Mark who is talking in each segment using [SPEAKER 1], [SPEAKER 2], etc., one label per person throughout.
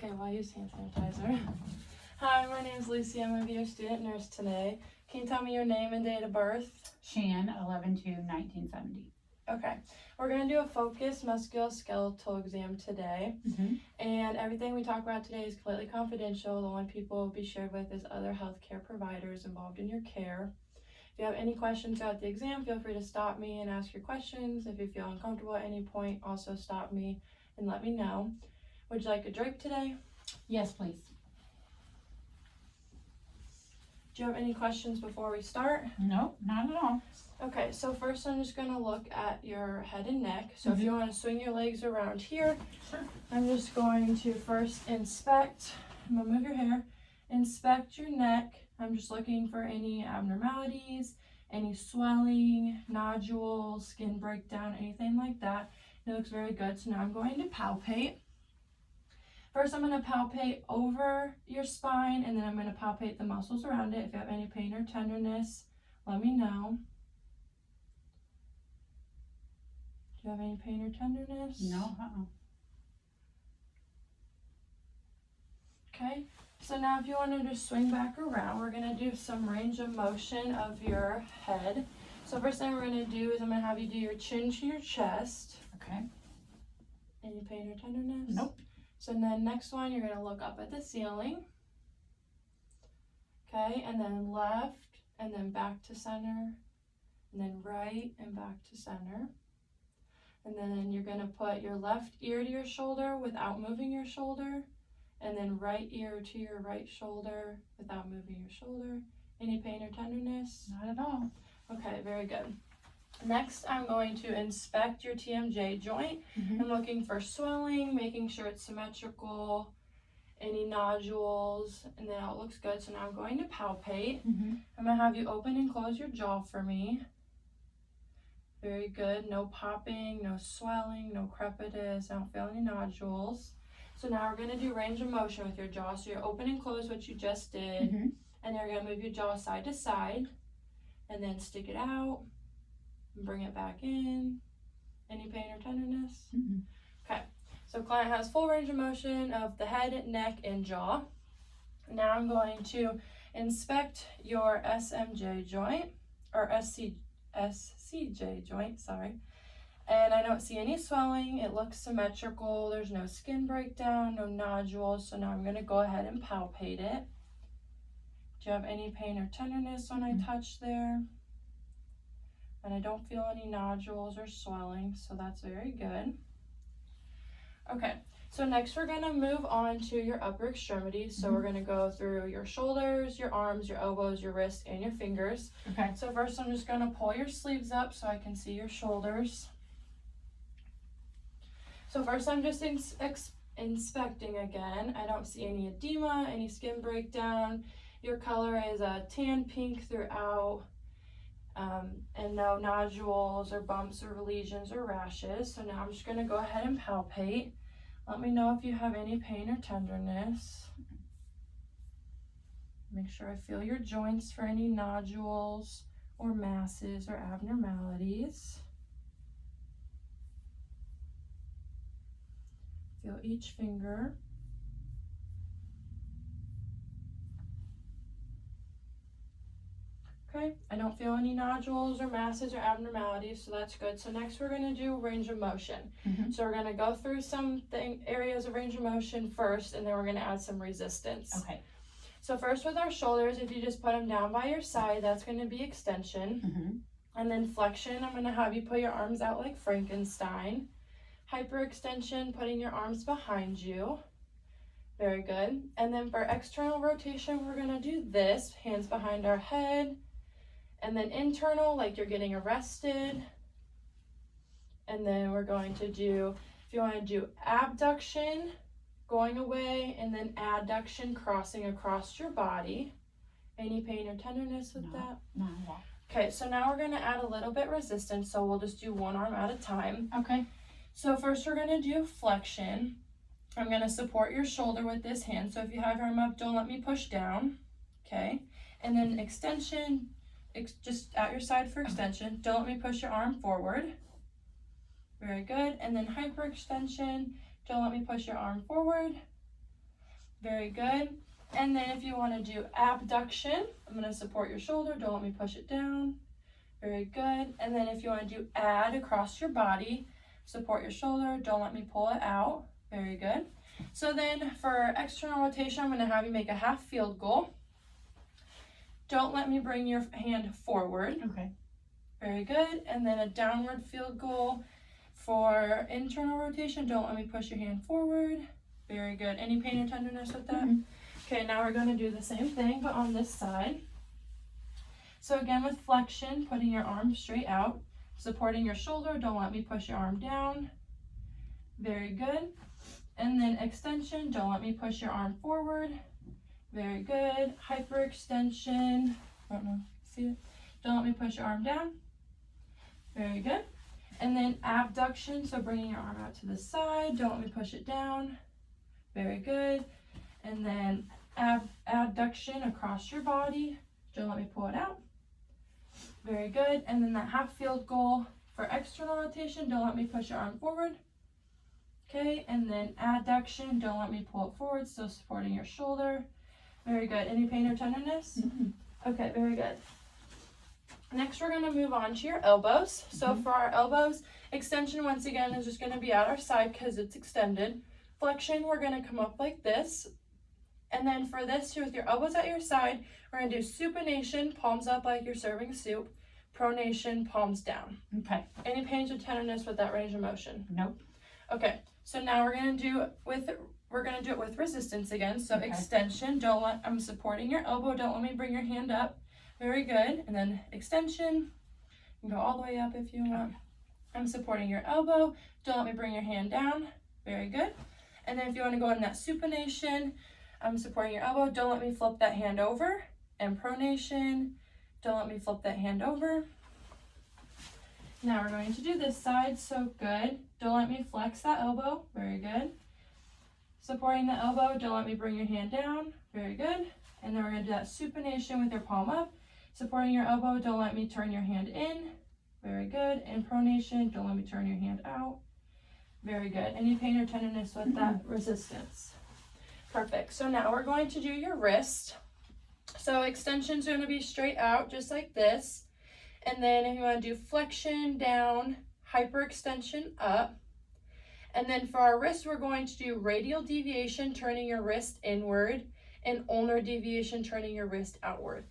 [SPEAKER 1] Okay, well, I use hand sanitizer. Hi, my name is Lucy. I'm going to be your student nurse today. Can you tell me your name and date of birth?
[SPEAKER 2] Shan, 11/2/1970.
[SPEAKER 1] Okay, we're going to do a focused musculoskeletal exam today. And everything we talk about today is completely confidential. The only people will be shared with is other healthcare providers involved in your care. If you have any questions about the exam, feel free to stop me and ask your questions. If you feel uncomfortable at any point, also stop me and let me know. Would you like a drink today?
[SPEAKER 2] Yes, please.
[SPEAKER 1] Do you have any questions before we start?
[SPEAKER 2] No, not at all.
[SPEAKER 1] Okay, so first I'm just going to look at your head and neck. So if you want to swing your legs around here,
[SPEAKER 2] Sure.
[SPEAKER 1] I'm just going to first inspect. I'm going to move your hair. Inspect your neck. I'm just looking for any abnormalities, any swelling, nodules, skin breakdown, anything like that. It looks very good. So now I'm going to palpate. First, I'm going to palpate over your spine, and then I'm going to palpate the muscles around it. If you have any pain or tenderness, let me know. Do you have any pain or tenderness?
[SPEAKER 2] No,
[SPEAKER 1] Okay, so now if you want to just swing back around, we're going to do some range of motion of your head. So first thing we're going to do is I'm going to have you do your chin to your chest.
[SPEAKER 2] Okay.
[SPEAKER 1] Any pain or tenderness?
[SPEAKER 2] Nope.
[SPEAKER 1] So then next one, you're going to look up at the ceiling. Okay, and then left, and then back to center, and then right and back to center. And then you're going to put your left ear to your shoulder without moving your shoulder, and then right ear to your right shoulder without moving your shoulder. Any pain or tenderness?
[SPEAKER 2] Not at all.
[SPEAKER 1] Okay, very good. Next, I'm going to inspect your TMJ joint. I'm looking for swelling, making sure it's symmetrical, any nodules, and then it looks good. So now I'm going to palpate. I'm going to have you open and close your jaw for me. Very good. No popping, no swelling, no crepitus. I don't feel any nodules. So now we're going to do range of motion with your jaw. So you're open and close what you just did. And you're going to move your jaw side to side. And then stick it out. And bring it back in. Any pain or tenderness? Okay. So client has full range of motion of the head, neck, and jaw. Now I'm going to inspect your SMJ joint, or SCJ joint, sorry. And I don't see any swelling. It looks symmetrical. There's no skin breakdown, no nodules. So now I'm going to go ahead and palpate it. Do you have any pain or tenderness when I touch there? And I don't feel any nodules or swelling, so that's very good. Okay, so next we're going to move on to your upper extremities. So we're going to go through your shoulders, your arms, your elbows, your wrists, and your fingers.
[SPEAKER 2] Okay.
[SPEAKER 1] So first I'm just going to pull your sleeves up so I can see your shoulders. So first I'm just inspecting again. I don't see any edema, any skin breakdown. Your color is a tan pink throughout. And no nodules or bumps or lesions or rashes. So now I'm just going to go ahead and palpate. Let me know if you have any pain or tenderness. Make sure I feel your joints for any nodules or masses or abnormalities. Feel each finger. Okay, I don't feel any nodules or masses or abnormalities, so that's good. So next we're going to do range of motion. So we're going to go through some areas of range of motion first, and then we're going to add some resistance.
[SPEAKER 2] Okay.
[SPEAKER 1] So first with our shoulders, if you just put them down by your side, that's going to be extension. And then flexion, I'm going to have you put your arms out like Frankenstein. Hyperextension, putting your arms behind you. Very good. And then for external rotation, we're going to do this, hands behind our head. And then internal, like you're getting arrested. And then we're going to do, if you want to do abduction, going away, and then adduction, crossing across your body. Any pain or tenderness with that?
[SPEAKER 2] Not at all.
[SPEAKER 1] Okay, so now we're going to add a little bit resistance, so we'll just do one arm at a time.
[SPEAKER 2] Okay.
[SPEAKER 1] So first we're going to do flexion. I'm going to support your shoulder with this hand. So if you have your arm up, don't let me push down. Okay. And then extension, just at your side for extension. Don't let me push your arm forward. Very good. And then hyperextension. Don't let me push your arm forward. Very good. And then if you want to do abduction, I'm going to support your shoulder. Don't let me push it down. Very good. And then if you want to do add across your body, support your shoulder. Don't let me pull it out. Very good. So then for external rotation, I'm going to have you make a half field goal. Don't let me bring your hand forward.
[SPEAKER 2] Okay.
[SPEAKER 1] Very good. And then a downward field goal. For internal rotation, don't let me push your hand forward. Very good. Any pain or tenderness with that? Okay, now we're going to do the same thing, but on this side. So again, with flexion, putting your arm straight out, supporting your shoulder. Don't let me push your arm down. Very good. And then extension. Don't let me push your arm forward. Very good. Hyperextension. I don't know. See it? Don't let me push your arm down. Very good. And then abduction, so bringing your arm out to the side. Don't let me push it down. Very good. And then abduction across your body. Don't let me pull it out. Very good. And then that half field goal for external rotation. Don't let me push your arm forward. Okay. And then adduction. Don't let me pull it forward. Still supporting your shoulder. Very good. Any pain or tenderness? Okay. Very good. Next, we're going to move on to your elbows. So for our elbows, extension once again is just going to be at our side because it's extended. Flexion, we're going to come up like this. And then for this, too, with your elbows at your side, we're going to do supination, palms up like you're serving soup. Pronation, palms down.
[SPEAKER 2] Okay.
[SPEAKER 1] Any pain or tenderness with that range of motion?
[SPEAKER 2] Nope.
[SPEAKER 1] Okay. So now we're going to do it with resistance again. So
[SPEAKER 2] Okay.
[SPEAKER 1] extension, I'm supporting your elbow. Don't let me bring your hand up. Very good. And then extension. You can go all the way up if you want. I'm supporting your elbow. Don't let me bring your hand down. Very good. And then if you want to go in that supination, I'm supporting your elbow. Don't let me flip that hand over. And pronation. Don't let me flip that hand over. Now we're going to do this side. So good. Don't let me flex that elbow. Very good. Supporting the elbow. Don't let me bring your hand down. Very good. And then we're going to do that supination with your palm up. Supporting your elbow, don't let me turn your hand in. Very good. And pronation, don't let me turn your hand out. Very good. Any pain or tenderness with that resistance? Perfect. So now we're going to do your wrist. So extension's going to be straight out, just like this. And then if you want to do flexion down, hyperextension up. And then for our wrist, we're going to do radial deviation, turning your wrist inward, and ulnar deviation, turning your wrist outward.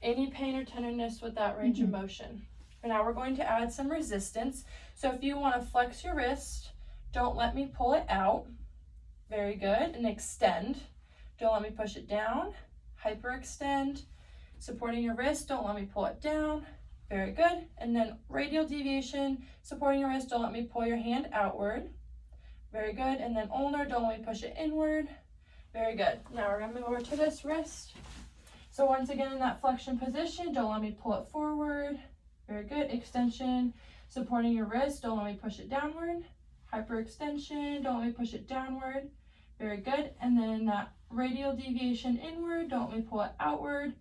[SPEAKER 1] Any pain or tenderness with that range of motion. And now we're going to add some resistance. So if you want to flex your wrist, don't let me pull it out. Very good. And extend. Don't let me push it down. Hyperextend. Supporting your wrist, don't let me pull it down. Very good. And then radial deviation, supporting your wrist, don't let me pull your hand outward. Very good. And then ulnar, don't let me push it inward. Very good. Now we're going to move over to this wrist. So once again, in that flexion position, don't let me pull it forward. Very good. Extension, supporting your wrist, don't let me push it downward. Hyperextension, don't let me push it downward. Very good. And then that radial deviation inward, don't let me pull it outward.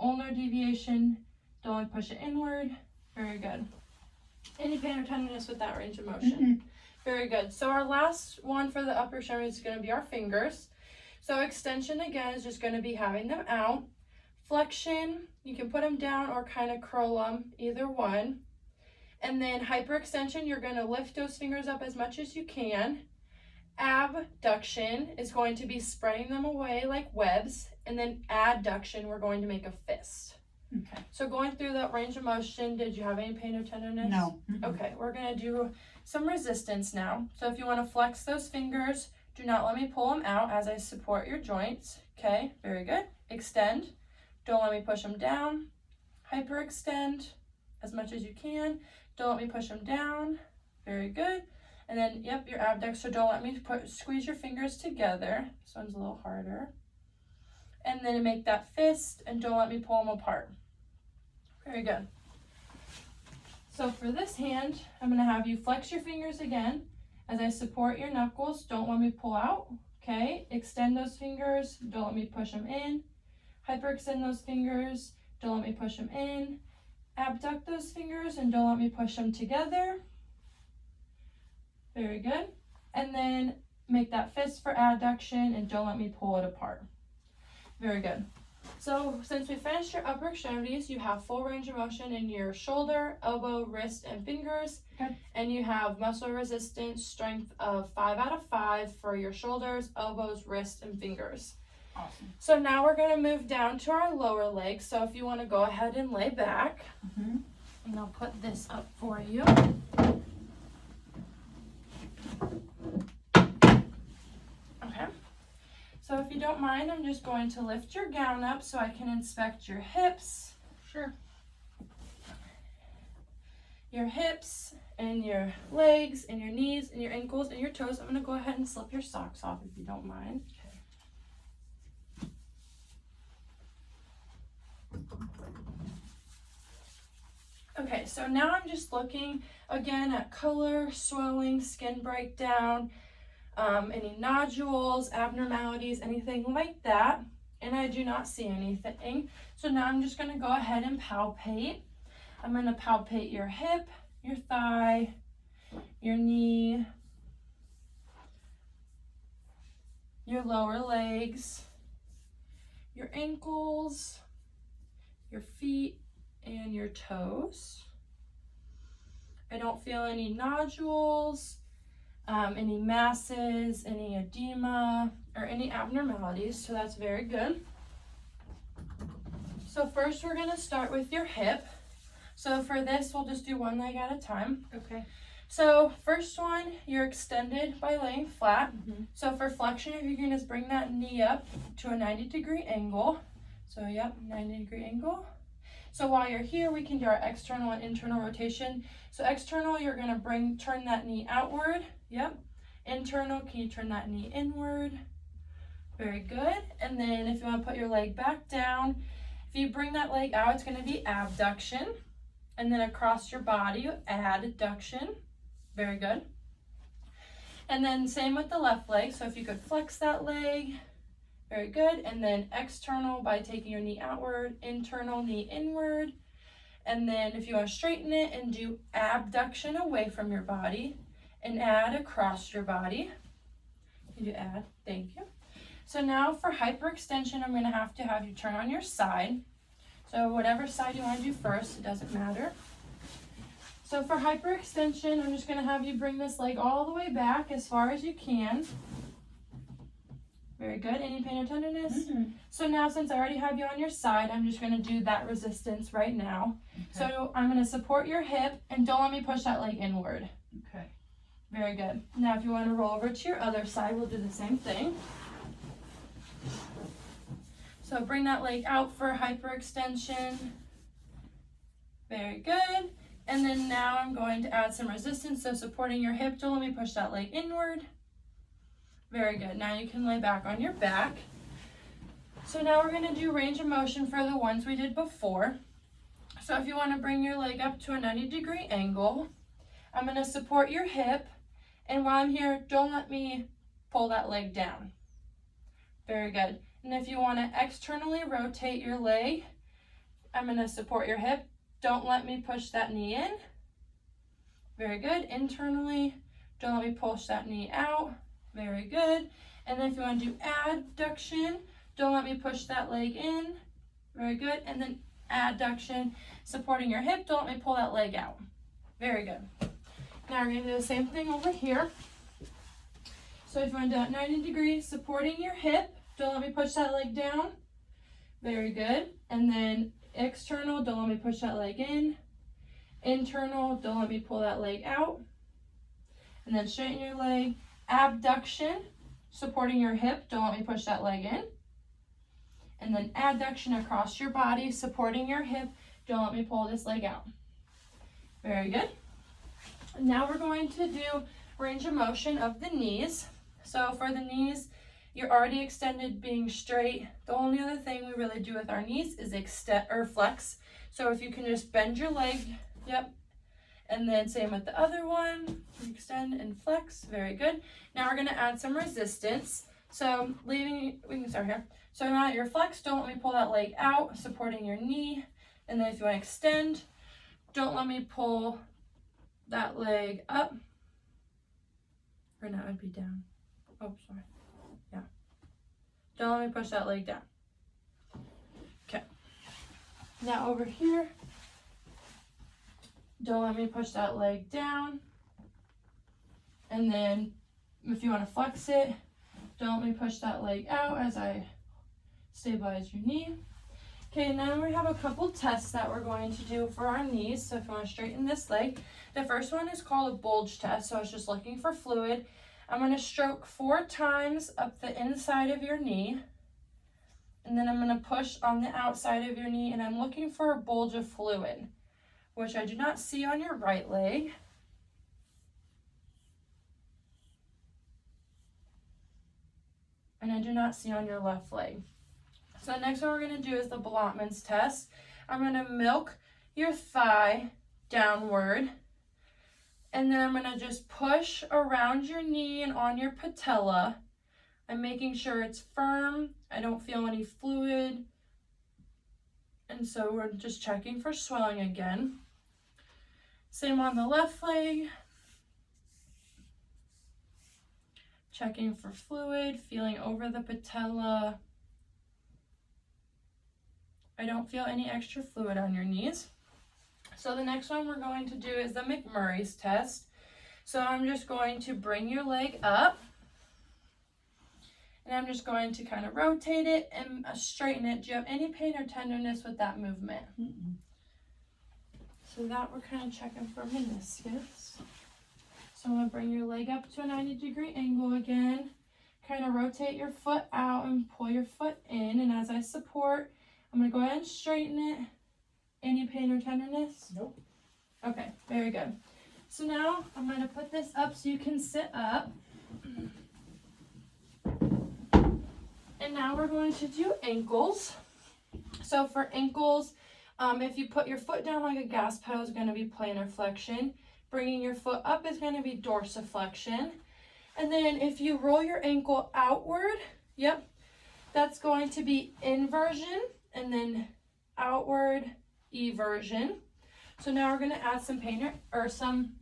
[SPEAKER 1] Ulnar deviation, don't let me push it inward. Very good. Any pain or tenderness with that range of motion? Very good. So our last one for the upper shoulder is going to be our fingers. So extension again is just going to be having them out. Flexion, you can put them down or kind of curl them, either one. And then hyperextension, you're going to lift those fingers up as much as you can. Abduction is going to be spreading them away like webs. And then adduction, we're going to make a fist.
[SPEAKER 2] Okay.
[SPEAKER 1] So going through that range of motion, did you have any pain or tenderness?
[SPEAKER 2] No.
[SPEAKER 1] Okay, we're going to do some resistance now. So if you want to flex those fingers, do not let me pull them out as I support your joints. Okay, very good. Extend. Don't let me push them down. Hyperextend as much as you can. Don't let me push them down. Very good. And then, yep, your abductor. Don't let me squeeze your fingers together. This one's a little harder. And then make that fist, and don't let me pull them apart. Very good. So for this hand, I'm going to have you flex your fingers again as I support your knuckles. Don't let me pull out. Okay, extend those fingers. Don't let me push them in. Hyperextend those fingers. Don't let me push them in. Abduct those fingers and don't let me push them together. Very good. And then make that fist for adduction, and don't let me pull it apart. Very good. So since we finished your upper extremities, you have full range of motion in your shoulder, elbow, wrist, and fingers.
[SPEAKER 2] Good.
[SPEAKER 1] And you have muscle resistance strength of 5 out of 5 for your shoulders, elbows, wrists, and fingers.
[SPEAKER 2] Awesome.
[SPEAKER 1] So now we're going to move down to our lower legs. So if you want to go ahead and lay back, and I'll put this up for you. Okay. So if you don't mind, I'm just going to lift your gown up so I can inspect your hips.
[SPEAKER 2] Sure.
[SPEAKER 1] Your hips and your legs and your knees and your ankles and your toes. I'm going to go ahead and slip your socks off if you don't mind. Okay, so now I'm just looking again at color, swelling, skin breakdown, any nodules, abnormalities, anything like that. And I do not see anything. So now I'm just going to go ahead and palpate. I'm going to palpate your hip, your thigh, your knee, your lower legs, your ankles, your feet, and your toes. I don't feel any nodules, any masses, any edema, or any abnormalities, so that's very good. So first we're going to start with your hip. So for this, we'll just do one leg at a time.
[SPEAKER 2] Okay.
[SPEAKER 1] So first one, you're extended by laying flat. So for flexion, if you can just bring that knee up to a 90-degree angle. So yep, 90-degree angle. So while you're here, we can do our external and internal rotation. So external, you're going to turn that knee outward. Yep. Internal, can you turn that knee inward? Very good. And then if you want to put your leg back down, if you bring that leg out, it's going to be abduction. And then across your body, adduction. Very good. And then same with the left leg. So if you could flex that leg. Very good. And then external by taking your knee outward, internal, knee inward. And then if you want to straighten it and do abduction away from your body and add across your body. You do add. Thank you. So now for hyperextension, I'm going to have you turn on your side. So whatever side you want to do first, it doesn't matter. So for hyperextension, I'm just going to have you bring this leg all the way back as far as you can. Very good. Any pain or tenderness? So now since I already have you on your side, I'm just going to do that resistance right now. Okay. So I'm going to support your hip and don't let me push that leg inward.
[SPEAKER 2] Okay.
[SPEAKER 1] Very good. Now if you want to roll over to your other side, we'll do the same thing. So bring that leg out for hyperextension. Very good. And then now I'm going to add some resistance. So supporting your hip, don't let me push that leg inward. Very good. Now you can lay back on your back. So now we're going to do range of motion for the ones we did before. So if you want to bring your leg up to a 90-degree angle, I'm going to support your hip. And while I'm here, don't let me pull that leg down. Very good. And if you want to externally rotate your leg, I'm going to support your hip. Don't let me push that knee in. Very good. Internally, don't let me push that knee out. Very good. And then if you want to do adduction, don't let me push that leg in. Very good. And then adduction, supporting your hip, don't let me pull that leg out. Very good. Now we're going to do the same thing over here. So if you want to do it 90 degrees, supporting your hip, don't let me push that leg down. Very good. And then external, don't let me push that leg in. Internal, don't let me pull that leg out. And then straighten your leg. Abduction, supporting your hip, don't let me push that leg in. And then adduction across your body, supporting your hip, don't let me pull this leg out. Very good. Now we're going to do range of motion of the knees. So for the knees, you're already extended, being straight. The only other thing we really do with our knees is extend or flex. So if you can just bend your leg, yep. And then same with the other one, extend and flex, very good. Now we're gonna add some resistance. So we can start here. So now at your flex, don't let me pull that leg out, supporting your knee. And then if you wanna extend, don't let me pull that leg up. Or no, it'd be down. Oh, sorry. Yeah. Don't let me push that leg down. Okay. Now over here, don't let me push that leg down. And then if you want to flex it, don't let me push that leg out as I stabilize your knee. Okay, now we have a couple tests that we're going to do for our knees. So if you want to straighten this leg, the first one is called a bulge test. So it's just looking for fluid. I'm going to stroke 4 times up the inside of your knee. And then I'm going to push on the outside of your knee, and I'm looking for a bulge of fluid, which I do not see on your right leg. And I do not see on your left leg. So the next one we're going to do is the Blotman's test. I'm going to milk your thigh downward, and then I'm going to just push around your knee and on your patella. I'm making sure it's firm. I don't feel any fluid. And so we're just checking for swelling again. Same on the left leg. Checking for fluid, feeling over the patella. I don't feel any extra fluid on your knees. So the next one we're going to do is the McMurray's test. So I'm just going to bring your leg up. And I'm just going to kind of rotate it and straighten it. Do you have any pain or tenderness with that movement?
[SPEAKER 2] Mm-mm.
[SPEAKER 1] So that we're kind of checking for meniscus. So I'm going to bring your leg up to a 90-degree angle again. Kind of rotate your foot out and pull your foot in. And as I support, I'm going to go ahead and straighten it. Any pain or tenderness?
[SPEAKER 2] Nope.
[SPEAKER 1] Okay, very good. So now I'm going to put this up so you can sit up. And now we're going to do ankles. So for ankles, if you put your foot down like a gas pedal, is going to be plantar flexion. Bringing your foot up is going to be dorsiflexion. And then if you roll your ankle outward, yep, that's going to be inversion, and then outward eversion. So now we're going to add some pain or some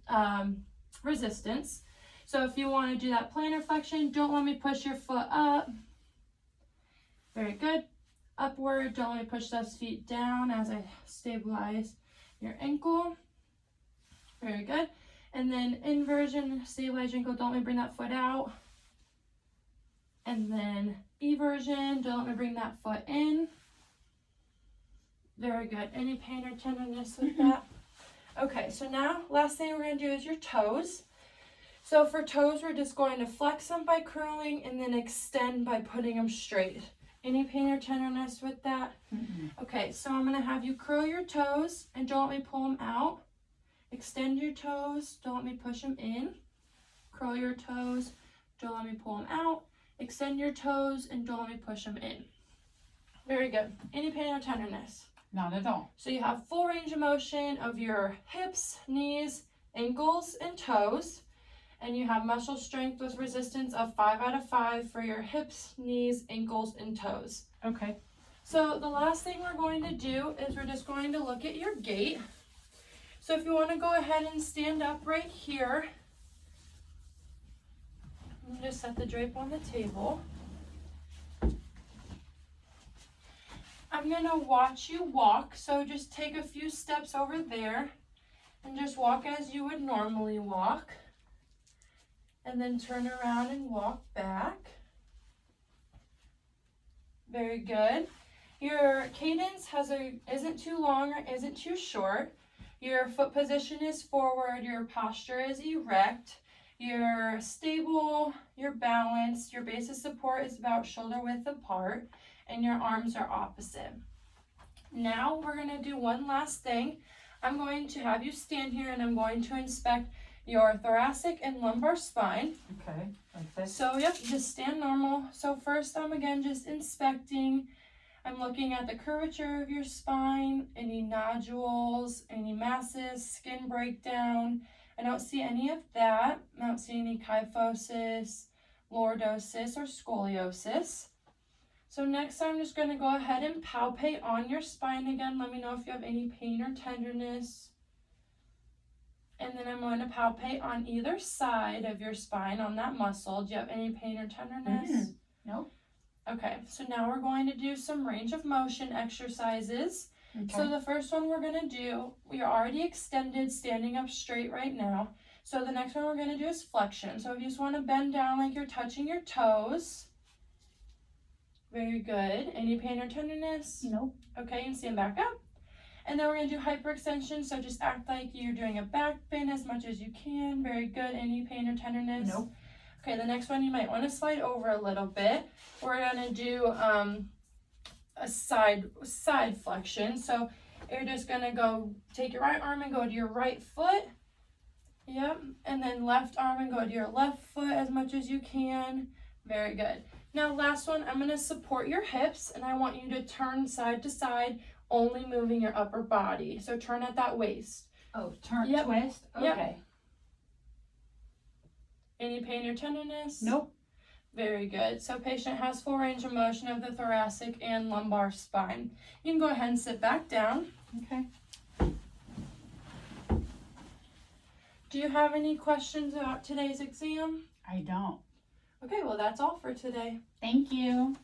[SPEAKER 1] resistance. So if you want to do that plantar flexion, don't let me push your foot up. Very good. Upward, don't let me push those feet down as I stabilize your ankle. Very good. And then inversion, stabilize your ankle, don't let me bring that foot out. And then eversion, don't let me bring that foot in. Very good. Any pain or tenderness with that? Okay, so now last thing we're going to do is your toes. So for toes, we're just going to flex them by curling and then extend by putting them straight. Any pain or tenderness with that?
[SPEAKER 2] Mm-mm.
[SPEAKER 1] Okay, so I'm going to have you curl your toes and don't let me pull them out. Extend your toes, don't let me push them in. Curl your toes, don't let me pull them out. Extend your toes and don't let me push them in. Very good. Any pain or tenderness?
[SPEAKER 2] Not at all.
[SPEAKER 1] So you have full range of motion of your hips, knees, ankles, and toes. And you have muscle strength with resistance of 5 out of 5 for your hips, knees, ankles, and toes.
[SPEAKER 2] Okay.
[SPEAKER 1] So the last thing we're going to do is we're just going to look at your gait. So if you want to go ahead and stand up right here, and just set the drape on the table. I'm going to watch you walk, so just take a few steps over there and just walk as you would normally walk. And then turn around and walk back. Very good. Your cadence isn't too long or isn't too short. Your foot position is forward. Your posture is erect. You're stable. You're balanced. Your base of support is about shoulder width apart. And your arms are opposite. Now we're going to do one last thing. I'm going to have you stand here and I'm going to inspect your thoracic and lumbar spine.
[SPEAKER 2] Okay. Like this.
[SPEAKER 1] So, yep, just stand normal. So first I'm again just inspecting. I'm looking at the curvature of your spine, any nodules, any masses, skin breakdown. I don't see any of that. I don't see any kyphosis, lordosis, or scoliosis. So next I'm just going to go ahead and palpate on your spine again. Let me know if you have any pain or tenderness. And then I'm going to palpate on either side of your spine on that muscle. Do you have any pain or tenderness?
[SPEAKER 2] Nope.
[SPEAKER 1] Okay, so now we're going to do some range of motion exercises.
[SPEAKER 2] Okay.
[SPEAKER 1] So the first one we're going to do, we are already extended, standing up straight right now. So the next one we're going to do is flexion. So if you just want to bend down like you're touching your toes. Very good. Any pain or tenderness?
[SPEAKER 2] Nope.
[SPEAKER 1] Okay, and stand back up. And then we're going to do hyperextension. So just act like you're doing a back bend as much as you can. Very good. Any pain or tenderness?
[SPEAKER 2] Nope.
[SPEAKER 1] Okay, the next one you might want to slide over a little bit. We're going to do a side flexion. So you're just going to go take your right arm and go to your right foot. Yep. And then left arm and go to your left foot as much as you can. Very good. Now last one, I'm going to support your hips and I want you to turn side to side, only moving your upper body. So turn at that waist.
[SPEAKER 2] Oh, turn,
[SPEAKER 1] Yep.
[SPEAKER 2] twist? Okay.
[SPEAKER 1] Yep. Any pain or tenderness?
[SPEAKER 2] Nope.
[SPEAKER 1] Very good. So patient has full range of motion of the thoracic and lumbar spine. You can go ahead and sit back down.
[SPEAKER 2] Okay.
[SPEAKER 1] Do you have any questions about today's exam?
[SPEAKER 2] I don't.
[SPEAKER 1] Okay, well that's all for today.
[SPEAKER 2] Thank you.